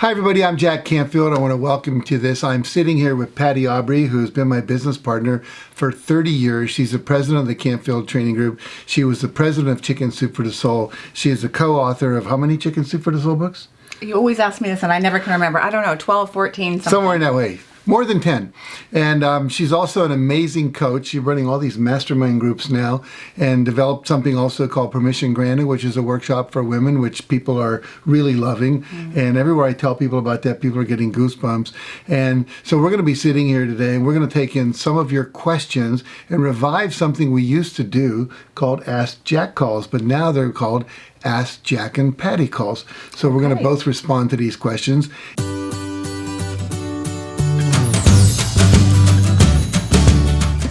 Hi everybody, I'm Jack Canfield. I want to welcome you to this. I'm sitting here with Patty Aubrey, who's been my business partner for 30 years. She's the president of the Canfield Training Group. She was the president of Chicken Soup for the Soul. She is the co-author of how many Chicken Soup for the Soul books? You always ask me this and I never can remember. I don't know, 12, 14, something. Somewhere in that way. More than 10. And she's also an amazing coach. She's running all these mastermind groups now and developed something also called Permission Granted, which is a workshop for women, which people are really loving. Mm-hmm. And everywhere I tell people about that, people are getting goosebumps. And so we're going to be sitting here today and we're going to take in some of your questions and revive something we used to do called Ask Jack Calls, but now they're called Ask Jack and Patty Calls. So we're going to both respond to these questions.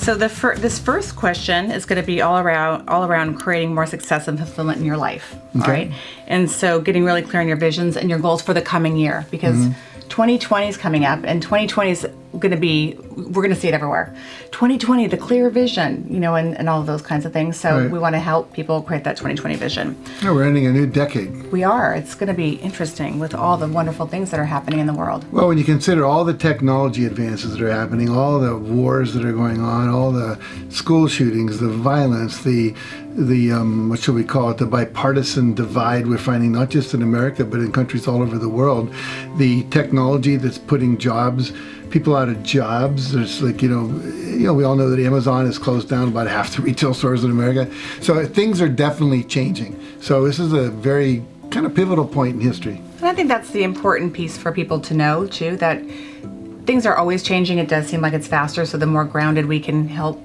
So this first question is going to be all around creating more success and fulfillment in your life. Okay. All right. And so getting really clear on your visions and your goals for the coming year, because 2020 is coming up and 2020 is going to be, we're going to see it everywhere. 2020, the clear vision, and all of those kinds of things. So we want to help people create that 2020 vision. Oh, we're ending a new decade. We are. It's going to be interesting with all the wonderful things that are happening in the world. Well, when you consider all the technology advances that are happening, all the wars that are going on, all the school shootings, the violence, the what should we call it, the bipartisan divide we're finding not just in America but in countries all over the world, the technology that's putting people out of jobs. There's we all know that Amazon has closed down about half the retail stores in America. So things are definitely changing. So this is a very kind of pivotal point in history. And I think that's the important piece for people to know too, that things are always changing. It does seem like it's faster, so the more grounded we can help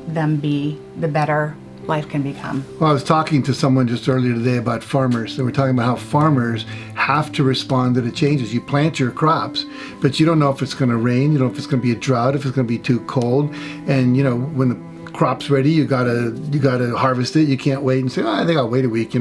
them be, the better life can become. Well, I was talking to someone just earlier today about farmers. They were talking about how farmers have to respond to the changes. You plant your crops, but you don't know if it's going to rain, you don't know if it's going to be a drought, if it's going to be too cold. And when the crop's ready, you gotta harvest it. You can't wait and say, I think I'll wait a week,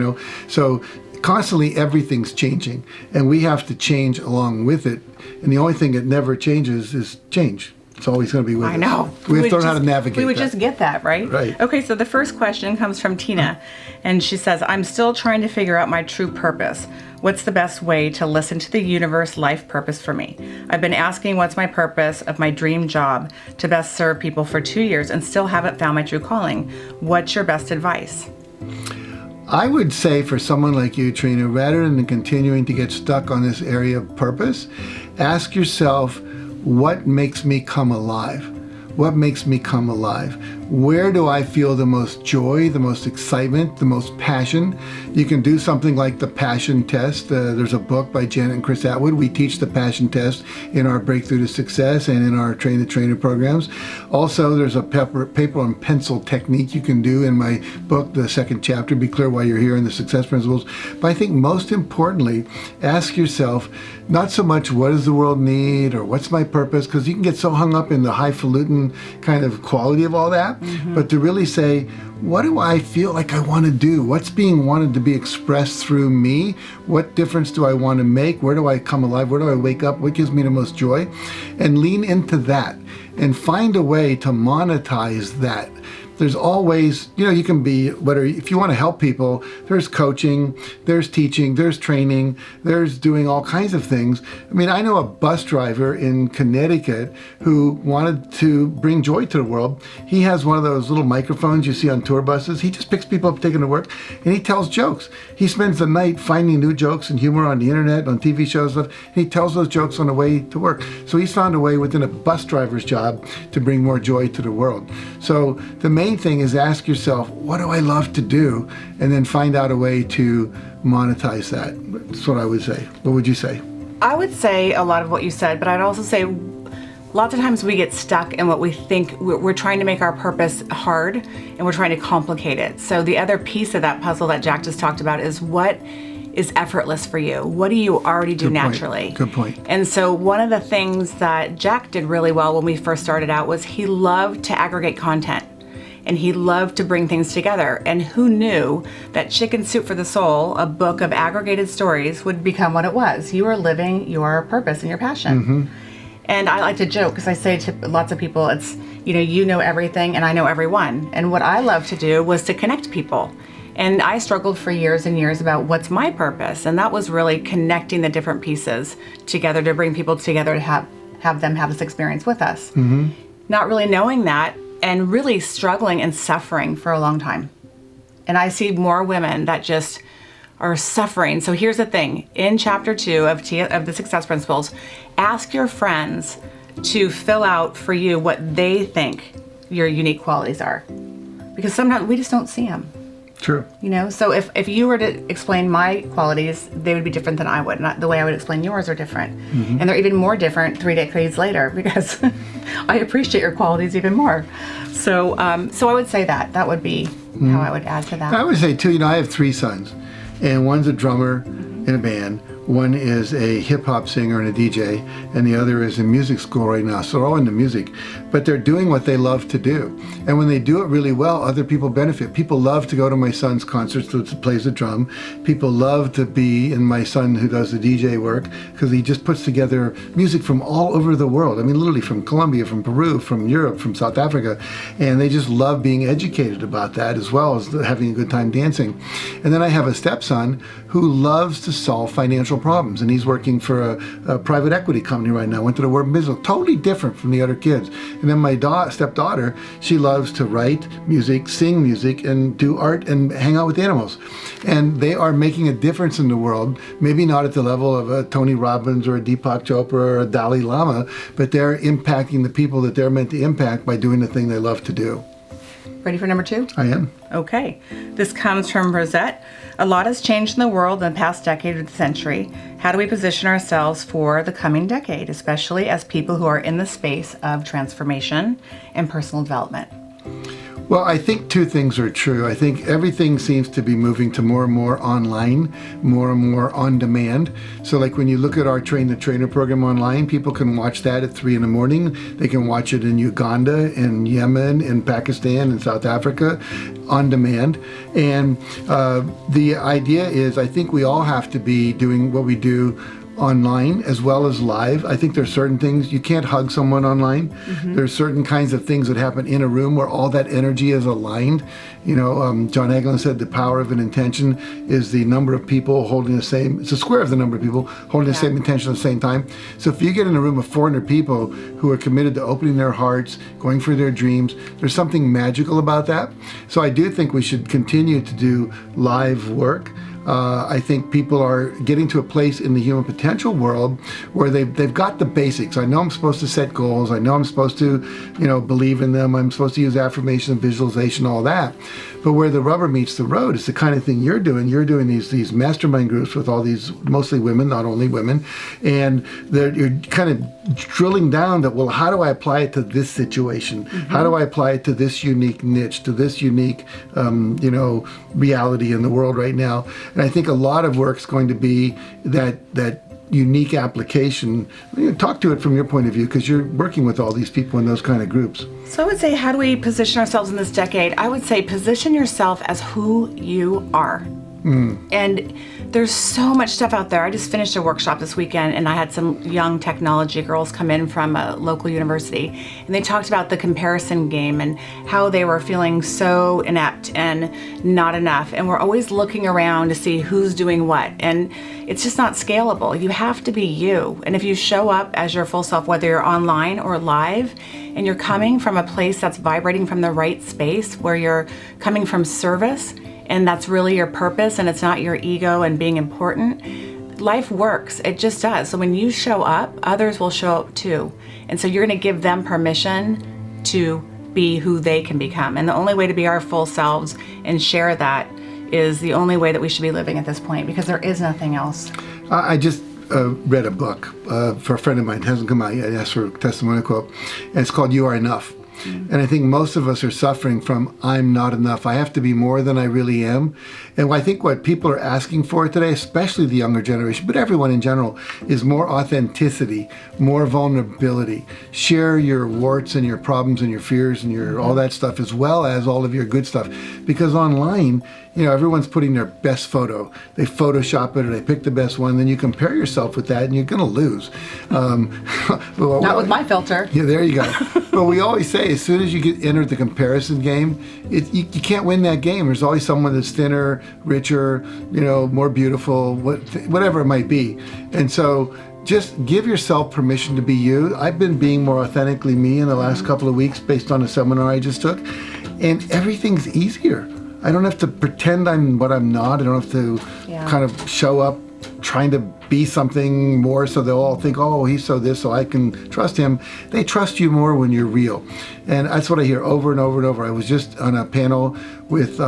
So constantly everything's changing and we have to change along with it. And the only thing that never changes is change. It's always going to be with us. I know. We have to learn how to navigate that. We would just get that, right? Right. Okay, so the first question comes from Tina, and she says, I'm still trying to figure out my true purpose. What's the best way to listen to the universe life purpose for me? I've been asking what's my purpose of my dream job to best serve people for 2 years and still haven't found my true calling. What's your best advice? I would say for someone like you, Trina, rather than continuing to get stuck on this area of purpose, ask yourself, what makes me come alive? What makes me come alive? Where do I feel the most joy, the most excitement, the most passion? You can do something like the passion test. There's a book by Janet and Chris Atwood. We teach the passion test in our Breakthrough to Success and in our Train the Trainer programs. Also, there's a paper and pencil technique you can do in my book, the second chapter, Be Clear Why You're Here, and the Success Principles. But I think most importantly, ask yourself, not so much what does the world need or what's my purpose, because you can get so hung up in the highfalutin kind of quality of all that, but to really say, what do I feel like I want to do? What's being wanted to be expressed through me? What difference do I want to make? Where do I come alive? Where do I wake up? What gives me the most joy? And lean into that and find a way to monetize that. There's always, you can be, if you want to help people, there's coaching, there's teaching, there's training, there's doing all kinds of things. I mean, I know a bus driver in Connecticut who wanted to bring joy to the world. He has one of those little microphones you see on tour buses. He just picks people up taking to work and he tells jokes. He spends the night finding new jokes and humor on the internet, on TV shows, and he tells those jokes on the way to work. So he's found a way within a bus driver's job to bring more joy to the world. So the main thing is ask yourself, what do I love to do? And then find out a way to monetize that. That's what I would say. What would you say? I would say a lot of what you said, but I'd also say lots of times we get stuck in what we think. We're trying to make our purpose hard and we're trying to complicate it. So the other piece of that puzzle that Jack just talked about is what is effortless for you. What do you already do naturally? Good point. And so one of the things that Jack did really well when we first started out was he loved to aggregate content. And he loved to bring things together. And who knew that Chicken Soup for the Soul, a book of aggregated stories, would become what it was? You are living your purpose and your passion. And I like to joke because I say to lots of people, it's, you know everything and I know everyone. And what I love to do was to connect people And I struggled for years and years about what's my purpose. And that was really connecting the different pieces together to bring people together to have them have this experience with us. Not really knowing that and really struggling and suffering for a long time. And I see more women that just are suffering. So here's the thing. In chapter 2 of the Success Principles, ask your friends to fill out for you what they think your unique qualities are. Because sometimes we just don't see them. True. You know, so if you were to explain my qualities, they would be different than I would. Not the way I would explain yours are different. And they're even more different 3 decades later because I appreciate your qualities even more. So so I would say that would be how I would add to that. I would say too, you know, I have 3 sons, and one's a drummer in a band, one is a hip-hop singer and a DJ, and the other is in music school right now. So they're all into music, but they're doing what they love to do. And when they do it really well, other people benefit. People love to go to my son's concerts who plays the drum. People love to be in my son who does the DJ work because he just puts together music from all over the world. I mean, literally from Colombia, from Peru, from Europe, from South Africa. And they just love being educated about that as well as having a good time dancing. And then I have a stepson who loves to solve financial problems, and he's working for a private equity company right now. Went to the work business, totally different from the other kids. And then my stepdaughter, she loves to write music, sing music, and do art and hang out with animals. And they are making a difference in the world. Maybe not at the level of a Tony Robbins or a Deepak Chopra or a Dalai Lama, but they're impacting the people that they're meant to impact by doing the thing they love to do. Ready for number 2? I am. Okay. This comes from Rosette. A lot has changed in the world in the past decade of the century. How do we position ourselves for the coming decade, especially as people who are in the space of transformation and personal development? Well, I think 2 things are true. I think everything seems to be moving to more and more online, more and more on demand. So like when you look at our Train the Trainer program online, people can watch that at 3 in the morning. They can watch it in Uganda, in Yemen, in Pakistan, in South Africa, on demand. And the idea is I think we all have to be doing what we do online as well as live. I think there's certain things you can't hug someone online. There's certain kinds of things that happen in a room where all that energy is aligned. You know, John Hagelin said the power of an intention is the number of people holding the same, it's a square of the number of people holding the same intention at the same time. So if you get in a room of 400 people who are committed to opening their hearts, going for their dreams, there's something magical about that. So I do think we should continue to do live work. I think people are getting to a place in the human potential world where they've got the basics. I know I'm supposed to set goals. I know I'm supposed to, you know, believe in them. I'm supposed to use affirmation, visualization, all that. But where the rubber meets the road is the kind of thing you're doing. You're doing these mastermind groups with all these mostly women, not only women, and you're kind of drilling down that, well, how do I apply it to this situation? How do I apply it to this unique niche, to this unique, you know, reality in the world right now? And I think a lot of work's going to be that unique application. Talk to it from your point of view because you're working with all these people in those kind of groups. So I would say, how do we position ourselves in this decade? I would say position yourself as who you are. And there's so much stuff out there. I just finished a workshop this weekend and I had some young technology girls come in from a local university and they talked about the comparison game and how they were feeling so inept and not enough. And we're always looking around to see who's doing what. And it's just not scalable. You have to be you. And if you show up as your full self, whether you're online or live, and you're coming from a place that's vibrating from the right space, where you're coming from service, and that's really your purpose and it's not your ego and being important, life works. It just does. So when you show up, others will show up too. And so you're going to give them permission to be who they can become. And the only way to be our full selves and share that is the only way that we should be living at this point, because there is nothing else. I just read a book for a friend of mine. It hasn't come out yet. I asked for a testimonial quote. And it's called You Are Enough. And I think most of us are suffering from, I'm not enough. I have to be more than I really am. And I think what people are asking for today, especially the younger generation, but everyone in general, is more authenticity, more vulnerability. Share your warts and your problems and your fears and your all that stuff, as well as all of your good stuff. Because online, everyone's putting their best photo. They Photoshop it or they pick the best one. Then you compare yourself with that and you're going to lose. Not with my filter. Yeah, there you go. But we always say as soon as you enter the comparison game, you can't win that game. There's always someone that's thinner, richer, more beautiful, whatever it might be. And so just give yourself permission to be you. I've been being more authentically me in the last couple of weeks based on a seminar I just took. And everything's easier. I don't have to pretend I'm what I'm not. I don't have to kind of show up trying to be something more so they'll all think, oh, he's so this, so I can trust him. They trust you more when you're real. And that's what I hear over and over and over. I was just on a panel with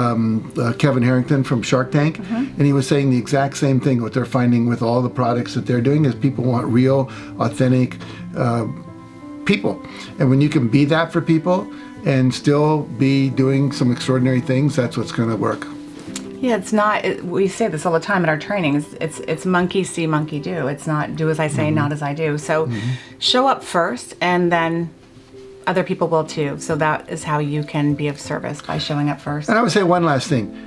Kevin Harrington from Shark Tank, and he was saying the exact same thing. What they're finding with all the products that they're doing is people want real, authentic people. And when you can be that for people and still be doing some extraordinary things, that's what's going to work. Yeah, it's not, we say this all the time in our trainings, it's monkey see, monkey do. It's not do as I say, not as I do. So show up first, and then other people will too. So that is how you can be of service, by showing up first. And I would say one last thing.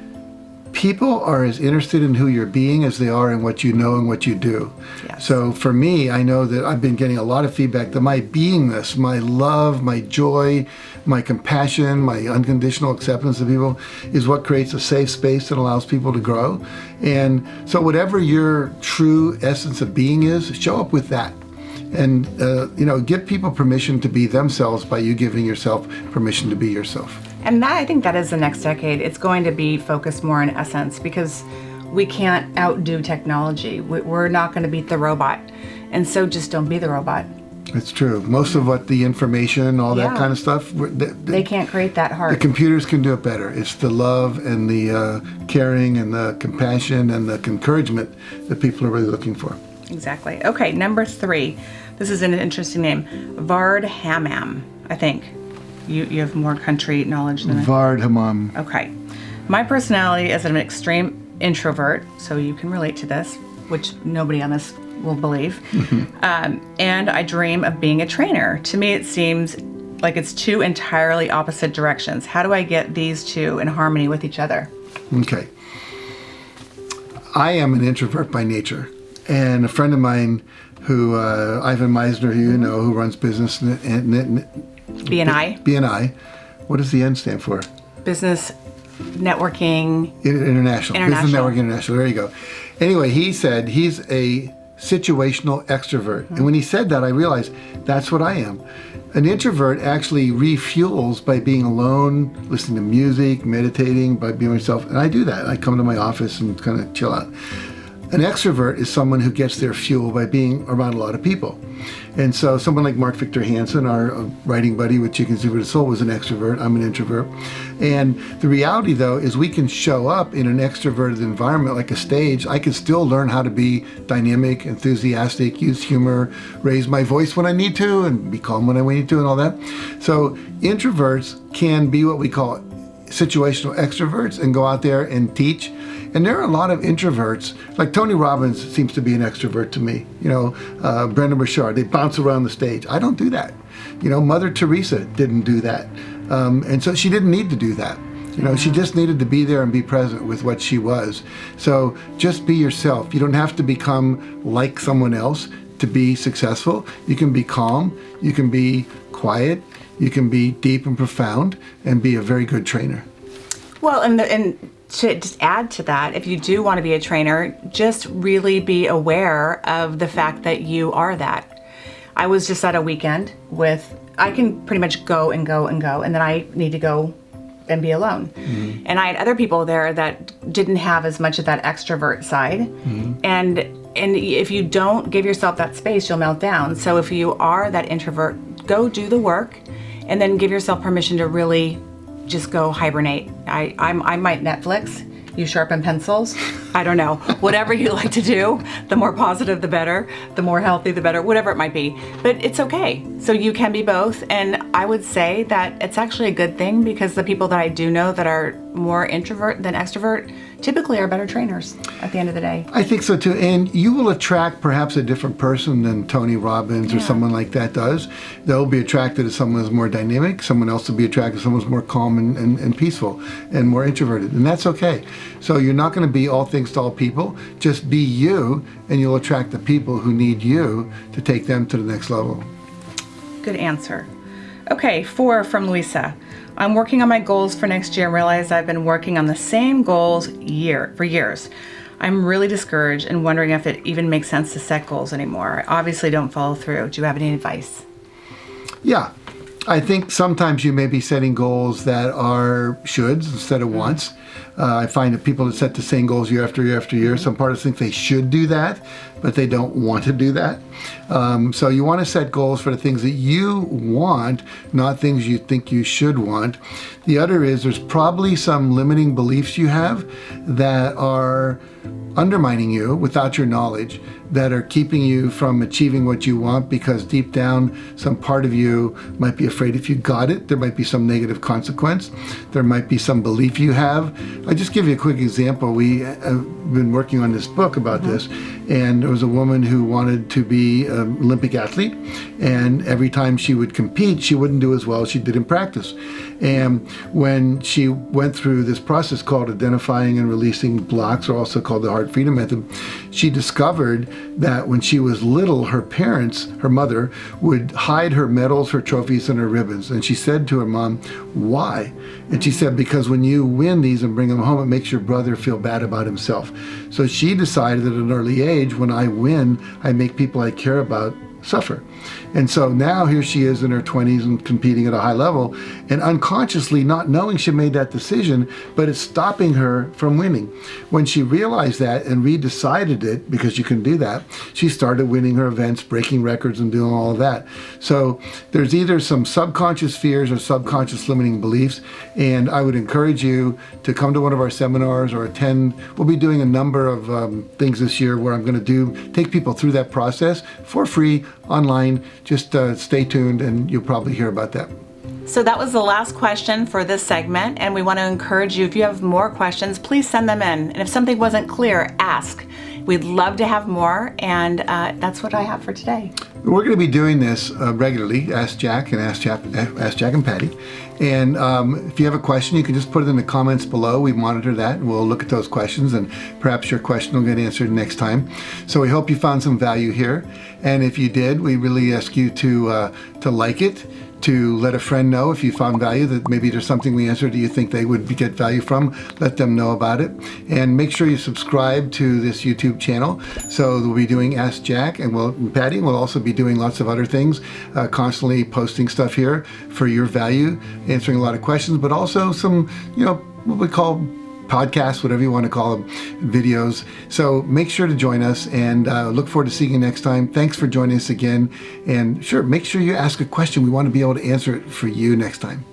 People are as interested in who you're being as they are in what you know and what you do. Yes. So for me, I know that I've been getting a lot of feedback that my beingness, my love, my joy, my compassion, my unconditional acceptance of people is what creates a safe space that allows people to grow. And so whatever your true essence of being is, show up with that. And, give people permission to be themselves by you giving yourself permission to be yourself. And I think that is the next decade. It's going to be focused more on essence, because we can't outdo technology. We're not going to beat the robot. And so just don't be the robot. It's true. Most of what the information, all that kind of stuff, they can't create that heart. The computers can do it better. It's the love and the caring and the compassion and the encouragement that people are really looking for. Exactly. Okay, number 3. This is an interesting name. Vard Hammam, I think. You have more country knowledge than I. Vard Hammam. Okay. My personality is an extreme introvert, so you can relate to this, which nobody on this will believe. And I dream of being a trainer. To me, it seems like it's two entirely opposite directions. How do I get these two in harmony with each other? Okay. I am an introvert by nature. And a friend of mine who, Ivan Meisner, who you know, who runs business B&I. B&I. What does the N stand for? Business Networking International. Business Networking International. There you go. Anyway, he said he's a situational extrovert. And when he said that, I realized that's what I am. An introvert actually refuels by being alone, listening to music, meditating, by being myself. And I do that. I come to my office and kind of chill out. An extrovert is someone who gets their fuel by being around a lot of people. And so someone like Mark Victor Hansen, our writing buddy with Chicken Soup for the Soul, was an extrovert. I'm an introvert. And the reality, though, is we can show up in an extroverted environment like a stage. I can still learn how to be dynamic, enthusiastic, use humor, raise my voice when I need to, and be calm when I need to, and all that. So introverts can be what we call situational extroverts and go out there and teach. And there are a lot of introverts, like Tony Robbins seems to be an extrovert to me. Brendon Burchard, they bounce around the stage. I don't do that. Mother Teresa didn't do that. And so she didn't need to do that. She just needed to be there and be present with what she was. So just be yourself. You don't have to become like someone else to be successful. You can be calm, you can be quiet, you can be deep and profound, and be a very good trainer. Well, and to just add to that, if you do want to be a trainer, just really be aware of the fact that you are that. I was just at a weekend I can pretty much go and go and go, and then I need to go and be alone. Mm-hmm. And I had other people there that didn't have as much of that extrovert side. Mm-hmm. And if you don't give yourself that space, you'll melt down. So if you are that introvert, go do the work, and then give yourself permission to really just go hibernate. I might Netflix, you sharpen pencils, I don't know, whatever you like to do, the more positive the better, the more healthy the better, whatever it might be. But it's okay. So you can be both. And I would say that it's actually a good thing, because the people that I do know that are more introvert than extrovert typically are better trainers at the end of the day. I think so too. And you will attract perhaps a different person than Tony Robbins or someone like that does. They'll be attracted to someone who's more dynamic. Someone else will be attracted to someone who's more calm and peaceful and more introverted. And that's okay. So you're not going to be all things to all people. Just be you, and you'll attract the people who need you to take them to the next level. Good answer. Okay, 4 from Luisa. I'm working on my goals for next year and realize I've been working on the same goals for years. I'm really discouraged and wondering if it even makes sense to set goals anymore. I obviously don't follow through. Do you have any advice? Yeah. I think sometimes you may be setting goals that are shoulds instead of wants. I find that people that set the same goals year after year after year, some parts think they should do that, but they don't want to do that. So you want to set goals for the things that you want, not things you think you should want. The other is there's probably some limiting beliefs you have that are undermining you without your knowledge, that are keeping you from achieving what you want, because deep down some part of you might be afraid if you got it, there might be some negative consequence. There might be some belief you have. I'll just give you a quick example. We have been working on this book about this, and there was a woman who wanted to be an Olympic athlete, and every time she would compete, she wouldn't do as well as she did in practice. And when she went through this process called identifying and releasing blocks, or also called the Heart Freedom Method, she discovered that when she was little, her parents, her mother, would hide her medals, her trophies, and her ribbons. And she said to her mom, "Why?" And she said, "Because when you win these and bring them home, it makes your brother feel bad about himself." So she decided at an early age, when I win, I make people I care about suffer. And so now here she is in her 20s and competing at a high level, and unconsciously, not knowing she made that decision, but it's stopping her from winning. When she realized that and redecided it, because you can do that, she started winning her events, breaking records, and doing all of that. So there's either some subconscious fears or subconscious limiting beliefs, and I would encourage you to come to one of our seminars or attend. We'll be doing a number of things this year where I'm going to take people through that process for free online. Just stay tuned and you'll probably hear about that. So that was the last question for this segment, and we want to encourage you, if you have more questions, please send them in. And if something wasn't clear, ask. We'd love to have more, and that's what I have for today. We're going to be doing this regularly, Ask Jack and Ask Jack and Patty. And if you have a question, you can just put it in the comments below. We monitor that, and we'll look at those questions, and perhaps your question will get answered next time. So we hope you found some value here. And if you did, we really ask you to like it, to let a friend know if you found value, that maybe there's something we answered that you think they would get value from. Let them know about it. And make sure you subscribe to this YouTube channel. So we'll be doing Ask Jack and Patty. We'll also be doing lots of other things, constantly posting stuff here for your value, answering a lot of questions, but also some, what we call podcasts, whatever you want to call them, videos. So make sure to join us, and look forward to seeing you next time. Thanks for joining us again. And sure, make sure you ask a question. We want to be able to answer it for you next time.